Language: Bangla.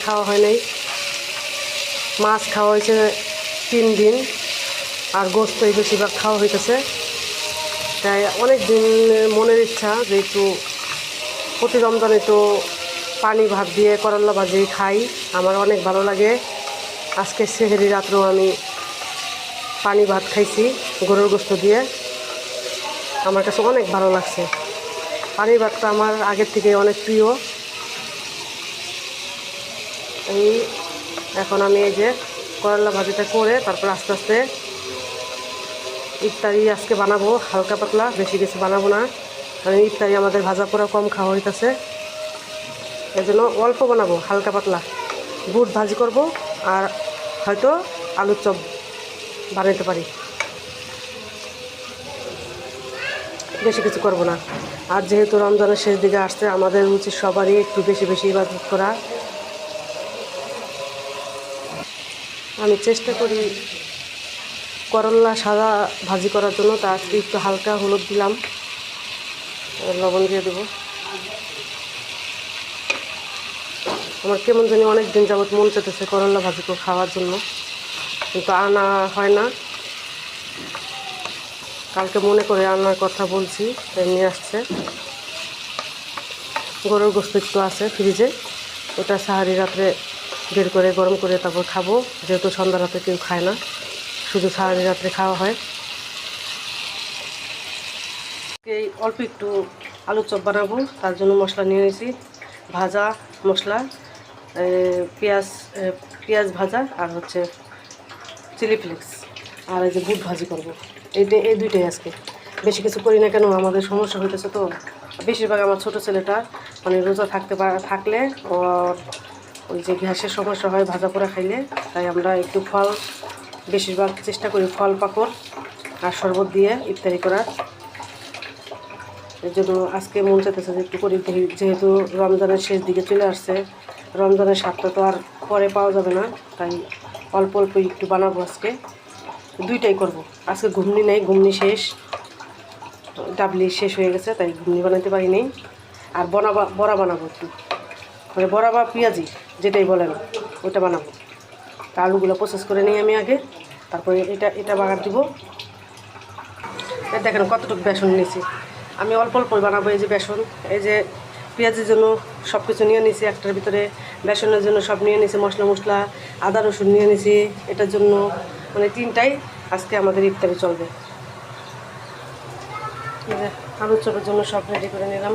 খাওয়া হয় নাই। মাছ খাওয়া হয়েছে 3 দিন, আর গোস্তই বেশিরভাগ খাওয়া হইতেছে। তাই অনেক দিন মনের ইচ্ছা যে একটু প্রতি রমজানে তো পানি ভাত দিয়ে করল্লা ভাজি খাই, আমার অনেক ভালো লাগে। আজকে সেহরি রাত্রেও আমি পানি ভাত খাইছি গরুর গোস্ত দিয়ে, আমার কাছে অনেক ভালো লাগছে। পানি ভাতটা আমার আগের থেকে অনেক প্রিয়। এই এখন আমি এই যে করল্লা ভাজিটা করে তারপর আস্তে আস্তে ইফতারি আজকে বানাবো, হালকা পাতলা, বেশি কিছু বানাবো না, কারণ ইফতারি আমাদের ভাজা পোড়া কম খাওয়া হইতেছে। এই জন্য অল্প বানাবো, হালকা পাতলা বুট ভাজি করব, আর হয়তো আলুর চপ বানাইতে পারি, বেশি কিছু করব না। আর যেহেতু রমজানের শেষ দিকে আসছে, আমাদের উচিত সবারই একটু বেশি বেশি ইবাদত করা। আমি চেষ্টা করি করল্লা সাদা ভাজি করার জন্য, তা আজকে একটু হালকা হলুদ দিলাম, লবণ দিয়ে দেবো। আমার কেমন জানি অনেক দিন যাবত মন চেতেছে করল্লা ভাজি খাওয়ার জন্য, কিন্তু আনা হয় না। কালকে মনে করে আনার কথা বলছি, তাই নিয়ে আসছে। গরুর গোস্ত একটু আছে ফ্রিজে, ওটা সাহারি রাত্রে বের করে গরম করে তারপর খাবো, যেহেতু সন্ধ্যা রাতে কেউ খায় না, শুধু সাহারি রাত্রে খাওয়া হয়। এই অল্প একটু আলুর চপ বানাবো, তার জন্য মশলা নিয়ে নিয়েছি, ভাজা মশলা, পেঁয়াজ ভাজা, আর হচ্ছে চিলি ফ্লেক্স, আর এই যে বুট ভাজি করবো। এই দুইটাই আজকে, বেশি কিছু করি না কেন, আমাদের সমস্যা হইতেছে তো। বেশিরভাগ আমার ছোটো ছেলেটা মানে রোজা থাকলে ওই যে গ্যাসের সমস্যা হয় ভাজা পোড়া খাইলে, তাই আমরা একটু ফল, বেশিরভাগ চেষ্টা করি ফল পাকড় আর শরবত দিয়ে ইফতারি করার। এর জন্য আজকে মন চাইতেছে যে একটু করি, যেহেতু রমজানের শেষ দিকে চলে আসছে, রমজানের স্বাদটা তো আর পরে পাওয়া যাবে না, তাই অল্প অল্প একটু বানাবো আজকে। দুইটাই করব। আজকে ঘুমনি নেই, ঘুমনি শেষ, ডাবলি শেষ হয়ে গেছে, তাই ঘুমনি বানাতে পারি নেই। আর বড়া বানাবো একটু, মানে বড়া বা পেঁয়াজি যেটাই বলেন ওইটা বানাবো। তা আলুগুলো প্রসেস করে নিই আমি আগে, তারপরে এটা বাগার দিব। দেখেন কতটুকু বেসন নিয়েছি আমি, অল্প অল্প বানাবো। এই যে বেসন, এই যে পেঁয়াজের জন্য সব কিছু নিয়ে নিয়েছি একটার ভিতরে, বেসনের জন্য সব নিয়ে নিয়েছি, মশলা আদা রসুন নিয়ে নিয়েছি এটার জন্য, মানে 3টাই আজকে আমাদের ইফতারি চলবে। আলুর চপের জন্য সব রেডি করে নিলাম।